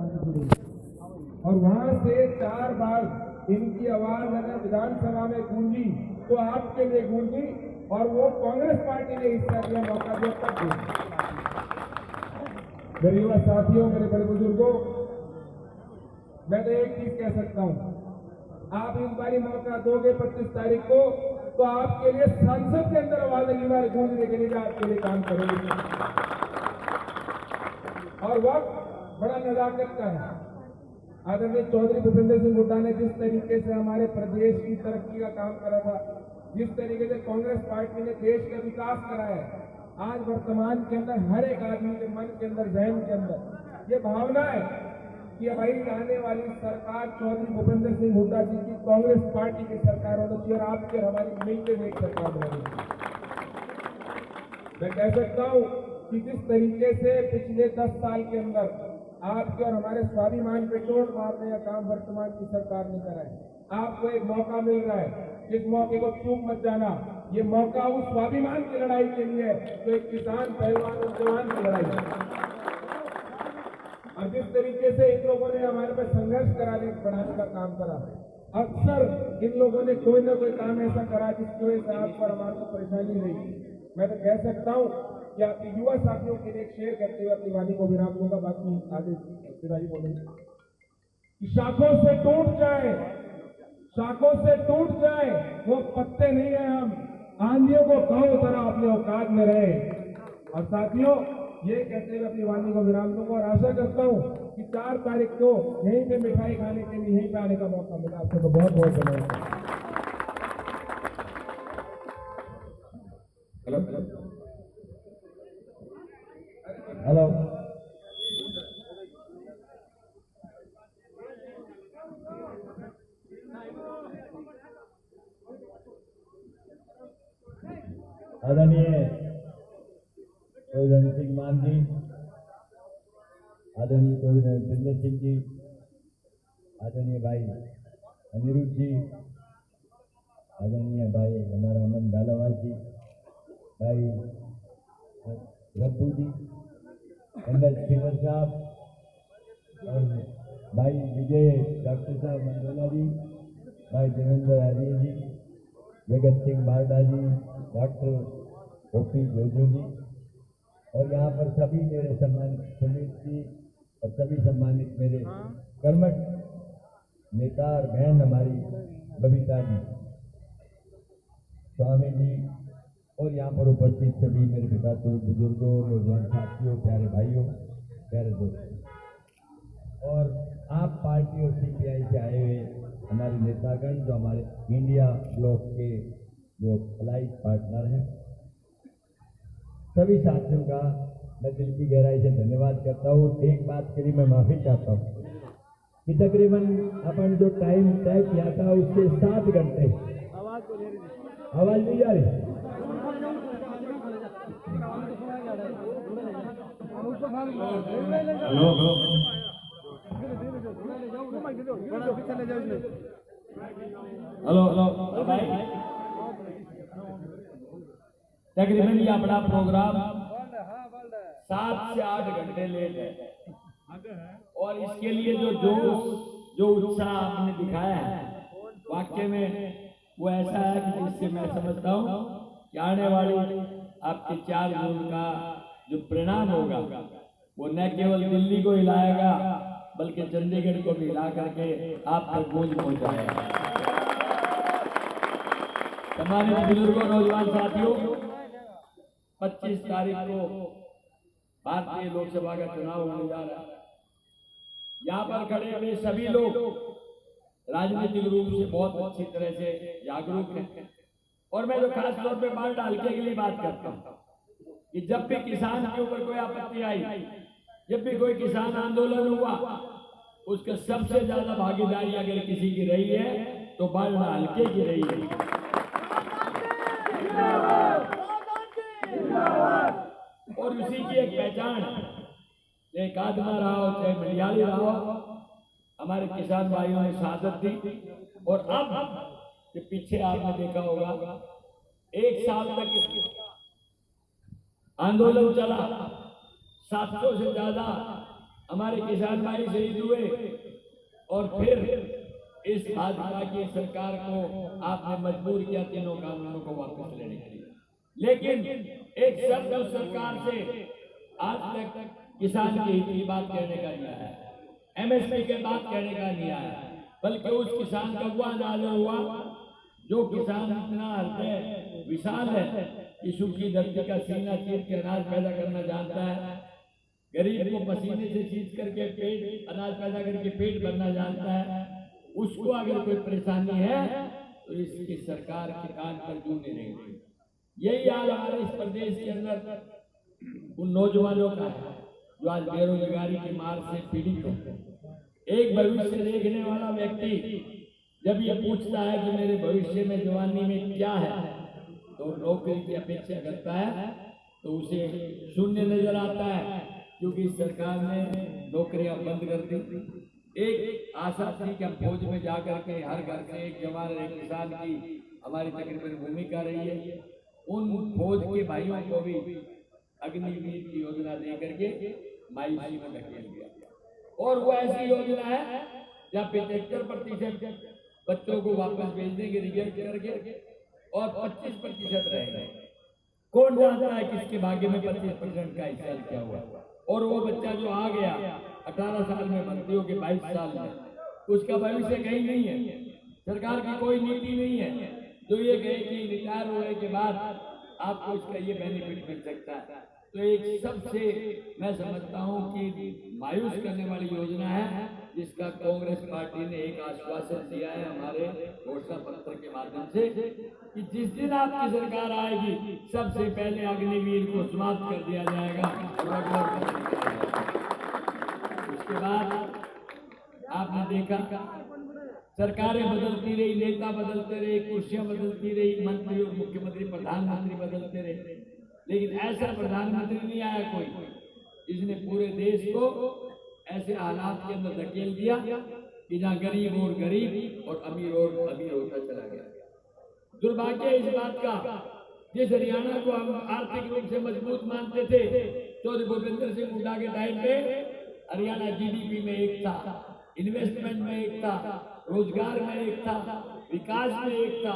आपकी जुड़ी और वहां से 4 बार इनकी आवाज अगर विधानसभा में गूंजी तो आपके लिए गूंजी और वो कांग्रेस पार्टी ने हिस्सा दिया, मौका दिया तब गूंजी। मेरे युवा साथियों, मेरे बड़े बुजुर्गों, मैं तो एक चीज कह सकता हूं, आप इस बारी मौका दोगे 25 तारीख को तो आपके लिए संसद के अंदर आवाज अगली बार गूंजने के लिए आपके लिए काम करेंगे। और वक्त बड़ा नजाकत का है। आदरणीय चौधरी भूपेंद्र सिंह हुड्डा ने जिस तरीके से हमारे प्रदेश की तरक्की का काम करा था, जिस तरीके से कांग्रेस पार्टी ने देश का विकास करा है, आज वर्तमान के अंदर हर एक आदमी के मन के अंदर, जहन के अंदर ये भावना है कि भाई आने वाली सरकार चौधरी भूपेंद्र सिंह हुड्डा जी की कांग्रेस पार्टी की सरकार होनी चाहिए और आपकी और हमारी मिलकर एक सरकार बनेगी। मैं कह सकता हूं कि जिस तरीके से पिछले 10 साल के अंदर आपके और हमारे स्वाभिमान पे चोट मारने का काम वर्तमान की सरकार ने करा है, आपको एक मौका मिल रहा है, इस मौके को चूक मत जाना। ये मौका उस स्वाभिमान की लड़ाई के लिए है तो एक किसान, पहलवान और जवान की लड़ाई है। और जिस तरीके से इन लोगों ने हमारे पे संघर्ष बढ़ाने का काम करा, अक्सर इन लोगों ने कोई ना कोई काम ऐसा करा जिसकी वजह से आपको और हमारे को परेशानी रही। मैं तो कह सकता हूं कि आपके युवा साथियों के लिए एक शेर कहते हुए अपनी वाणी को विराम दूंगा, बाकी आगे पिताजी बोलेंगे। शाखों से टूट जाए, शाखों से टूट जाए वो पत्ते नहीं है हम, आंधियों को कहो तरह अपने औकात में रहे। और साथियों, ये कहते हुए अपनी वाणी को विराम दूंगा और आशा करता हूं कि 4 तारीख को यहीं पे मिठाई खाने के लिए यहीं पे आने का मौका मिला। आपको तो बहुत बहुत धन्यवाद। हेलो, आदरणीय चौधरी सिंह मान जी, आदरणीय चौधरी भूपेंद्र सिंह जी, आदरणीय भाई अनिरुद्ध जी, आदरणीय भाई हमारा अमन गालावाल जी, भाई रब्बू जी, एमएल स्पीकर साहब और भाई विजय डॉक्टर साहब मंडोला जी, भाई देवेंद्र आर्य जी, जगत सिंह बारडा जी, डॉक्टर ओपी जोजू जी और यहाँ पर सभी मेरे सम्मानित सुमित जी और सभी सम्मानित मेरे कर्मठ नेता और बहन हमारी बबीता जी, स्वामी जी और यहाँ पर उपस्थित सभी मेरे पिता बुजुर्गों, नौजवान साथियों, प्यारे भाइयों, प्यारे दोस्तों और आप पार्टी और सीपीआई से आए हुए हमारे नेतागण जो हमारे इंडिया ब्लॉक के जो अलाइज पार्टनर हैं, सभी साथियों का मैं दिल की गहराई से धन्यवाद करता हूँ। एक बात के लिए मैं माफी चाहता हूँ कि तकरीबन अपन जो टाइम तय किया था उससे 7 घंटे आवाज नहीं जा रही। हेलो हेलो भाई, तकरीबन ये अपना प्रोग्राम 7 से 8 घंटे लेट है और इसके लिए जो जोश, जो उत्साह आपने दिखाया है वाकई में वो ऐसा है कि जिससे मैं समझता हूँ कि आने वाली आपके 4 जून का जो परिणाम होगा वो न केवल दिल्ली को हिलाएगा बल्कि चंडीगढ़ को भी हिला करके आप तक गूंज पहुंचाएगा। सम्मानित बुजुर्गों, नौजवान साथियों, 25 तारीख को भारतीय लोकसभा का चुनाव होने जा रहा है। यहाँ पर खड़े हुए सभी लोग राजनीतिक रूप से बहुत अच्छी तरह से जागरूक हैं और मैं जो खास तौर पे बाल डालके के लिए बात करता हूँ कि जब भी किसान के ऊपर कोई आपत्ति आई, जब भी कोई किसान आंदोलन हुआ, उसका सबसे ज्यादा भागीदारी अगर किसी की रही है तो बाल डालके की रही है। और उसी की एक पहचान, चाहे कादमा रहा हो, चाहे मलयाली रहा हो, हमारे किसान भाइयों ने शहादत दी। और अब के पीछे आपने देखा होगा 1 साल तक आंदोलन चला, 700 से ज्यादा हमारे किसान भाई शहीद हुए और फिर इस भाजपा की सरकार को आपने मजबूर किया तीनों कानूनों को वापस लेने के लिए। लेकिन एक शब्द उस सरकार से आज तक किसान के हित की बात कहने का नहीं आया, एमएसपी की बात कहने का नहीं आया, बल्कि उस किसान का वो अंदाजा हुआ जो किसान इतना हृदय विशाल है कि सूखी धरती का सीना चीर के अनाज पैदा करना जानता है, गरीब को पसीने से सींच करके पेट अनाज पैदा करके पेट भरना जानता है। उसको अगर कोई परेशानी है तो इसकी सरकार के कान पर जू नहीं रहेगी। यही हाल हमारे इस प्रदेश के अंदर उन नौजवानों का है जो आज बेरोजगारी की मार से पीड़ित है। एक भविष्य देखने वाला व्यक्ति जब ये पूछता है कि मेरे भविष्य में जवानी में क्या है, तो नौकरी की अपेक्षा करता है तो उसे शून्य नजर आता है, क्योंकि सरकार ने नौकरियां बंद कर दी। एक आशा थी कि हम फौज में जाकर के हर घर से एक जवान और एक किसान की हमारी तकरीबन भूमिका रही है। उन फौज के भाइयों को भी अग्निवीर की योजना दे करके मायूसी में धकेल दिया। और वो ऐसी योजना है जहाँ 75% बच्चों को वापस भेजने के रिजेक्ट करके और 25% रहेंगे। कौन जानता है किसके भाग्य में 25% का हिस्सा क्या हुआ। और वो बच्चा जो आ गया 18 साल में भर्ती हो के 22 साल में, उसका भविष्य कहीं नहीं है। सरकार की कोई नीति नहीं है जो ये कहे कि रिटायर होने के बाद आपको इसका ये बेनिफिट मिल सकता है। तो एक सबसे मैं समझता हूँ कि मायूस करने वाली योजना है, जिसका कांग्रेस पार्टी ने एक आश्वासन दिया है हमारे घोषणा पत्र के माध्यम से कि जिस दिन आपकी सरकार आएगी सबसे पहले अग्निवीर को समाप्त कर दिया जाएगा। उसके बाद आपने देखा सरकारें बदलती रही, नेता बदलते रहे, कुर्सियां बदलती रही, मंत्री और मुख्यमंत्री प्रधानमंत्री बदलते रहे, लेकिन ऐसा प्रधानमंत्री नहीं आया कोई जिसने पूरे देश को ऐसे हालात के अंदर धकेल दिया कि जहाँ गरीब और गरीब और अमीर होता चला गया। दुर्भाग्य इस बात का, जिस हरियाणा को हम आर्थिक रूप से मजबूत मानते थे, चौधरी भूपेंद्र सिंह हुड्डा के टाइम पे हरियाणा जीडीपी में एक था, इन्वेस्टमेंट में एक था, रोजगार में एक था, विकास में एक था।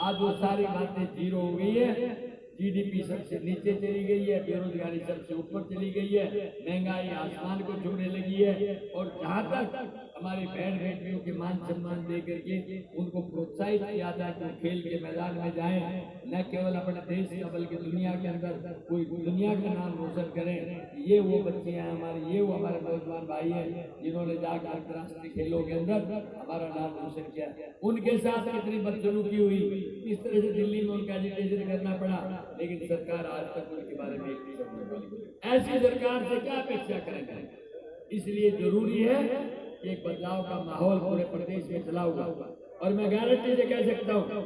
आज वो सारी बातें जीरो हो गई है। जीडीपी सबसे नीचे चली गई है, बेरोजगारी सबसे ऊपर चली गई है, महंगाई आसमान को छूने लगी है। और जहाँ तक हमारी बहन बेटियों के मान सम्मान दे करके उनको प्रोत्साहित किया जाए कि खेल के मैदान में जाएं, न केवल अपने देश का बल्कि दुनिया के अंदर कोई दुनिया का नाम रोशन करें। ये वो बच्चे हैं हमारे, ये वो हमारे नौजवान भाई हैं जिन्होंने जाकर अंतर्राष्ट्रीय खेलों के अंदर हमारा नाम रोशन किया। उनके साथ कितनी बदसलूकी हुई, किस तरह से दिल्ली में उनका एजिटेशन करना पड़ा, लेकिन सरकार आज तक उनके बारे में एक भी शब्द नहीं बोली। ऐसी सरकार से क्या अपेक्षा करेंगे? इसलिए जरूरी है कि एक बदलाव का माहौल पूरे प्रदेश में चला हुआ। और मैं गारंटी से कह सकता हूँ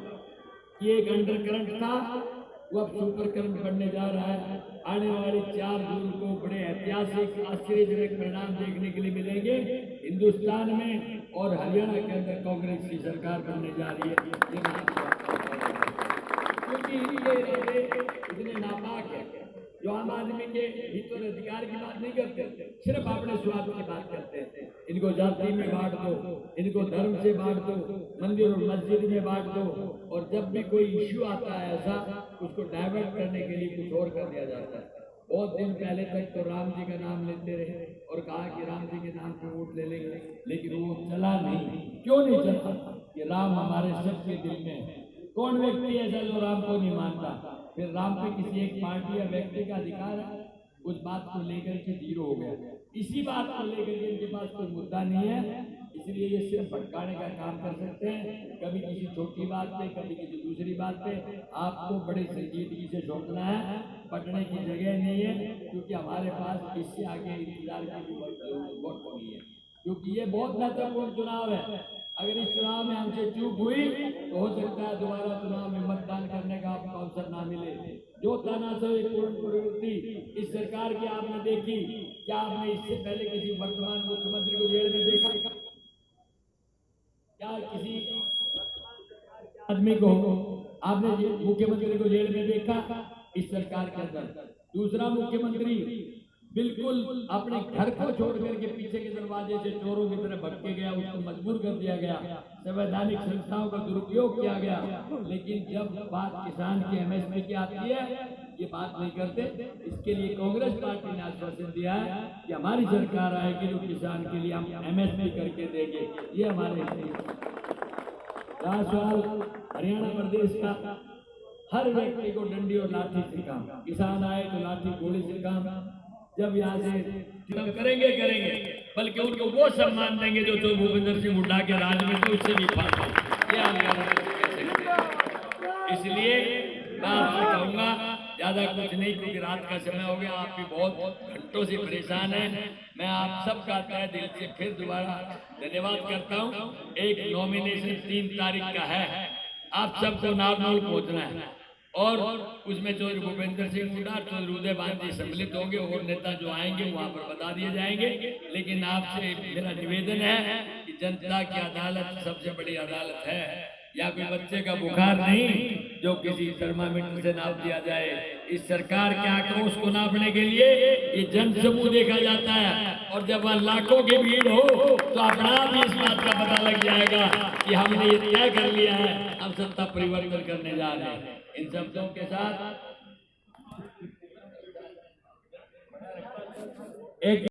कि एक अंडर करंट था, वो अब सुपर करंट बनने जा रहा है। आने वाले 4 जून को बड़े ऐतिहासिक आश्चर्यजनक परिणाम देखने के लिए मिलेंगे हिंदुस्तान में, और हरियाणा के अंदर कांग्रेस की सरकार बनने जा रही है। क्योंकि ये इतने नापाक है जो आम आदमी के हित और अधिकार की बात नहीं करते, सिर्फ अपने स्वार्थ की बात करते हैं। इनको जाति में बांट दो, इनको धर्म से बांट दो, मंदिर और मस्जिद में बांट दो, और जब भी कोई इश्यू आता है ऐसा, उसको डाइवर्ट करने के लिए कुछ और कर दिया जाता है। बहुत दिन पहले तक तो राम जी का नाम लेते रहे और कहा कि राम जी के नाम पे वोट ले लेंगे, लेकिन वो चला नहीं। क्यों नहीं चला? कि राम हमारे सबके दिल में है। कौन व्यक्ति ऐसा जो राम को नहीं मानता? फिर राम पे किसी एक पार्टी या व्यक्ति का अधिकार है? उस बात को लेकर के जीरो हो गया। इसी बात को लेकर के इनके पास कोई मुद्दा नहीं है, इसलिए ये सिर्फ भटकाने का काम कर सकते हैं। कभी किसी छोटी बात पे, कभी किसी दूसरी बात पे। आपको बड़े संजीदगी से सोचना है, पटने की जगह नहीं है, क्योंकि हमारे पास इससे आगे इंतजार की भी वक्त नहीं है, क्योंकि ये बहुत महत्वपूर्ण चुनाव है। अगर इस चुनाव में हमसे चूक हुई तो हो सकता है दोबारा चुनाव में मतदान करने का आपको अवसर ना मिले। जो तानाशाहीपूर्ण प्रवृत्ति इस सरकार की आपने देखी, क्या आपने इससे पहले किसी वर्तमान मुख्यमंत्री को जेल में देखा? क्या किसी आदमी को आपने मुख्यमंत्री को जेल में देखा? इस सरकार के अंदर दूसरा मुख्यमंत्री बिल्कुल अपने घर को छोड़ करके पीछे के दरवाजे से चोरों की तरह भटके गया, उसको मजबूर कर दिया गया, संवैधानिक संस्थाओं का दुरुपयोग किया गया। लेकिन जब बात किसान की एमएसपी की आती है, ये बात नहीं करते। इसके लिए कांग्रेस पार्टी ने आश्वासन दिया है कि हमारी सरकार आएगी तो किसान के लिए हम एमएसपी करके देंगे। ये हमारे सवाल हरियाणा प्रदेश का हर व्यक्ति को डंडी और लाठी से काम, किसान आए तो लाठी गोली से काम। जब यहाँ से करेंगे बल्कि उनको वो सम्मान देंगे जो तो भूपेंद्र सिंह हुड्डा के राज में तो उससे भी फायदा। इसलिए मैं आपसे कहूँगा ज्यादा कुछ नहीं, क्योंकि रात का समय हो गया, आप भी बहुत घंटों से परेशान हैं। मैं आप सबका तहे दिल से फिर दोबारा धन्यवाद करता हूँ। एक नॉमिनेशन 3 तारीख का है, आप सबको नारनौल पहुँचना है और उसमें चौधरी भूपेंद्र सिंह हुड्डा, चौधरी उदय भान जी सम्मिलित होंगे और नेता जो आएंगे वहां पर बता दिए जाएंगे। लेकिन आपसे मेरा निवेदन है कि जनता की अदालत सबसे बड़ी अदालत है, या कोई बच्चे का बुखार नहीं जो किसी थर्मामीटर से नाप दिया जाए। इस सरकार के आक्रोश को नापने के लिए ये जन समूह देखा जाता है, और जब वहाँ लाखों की भीड़ हो तो अपना भी इस बात का पता लग जाएगा कि हमने ये तय कर लिया है, हम सत्ता परिवर्तन करने जा रहे हैं। इन शब्दों के साथ एक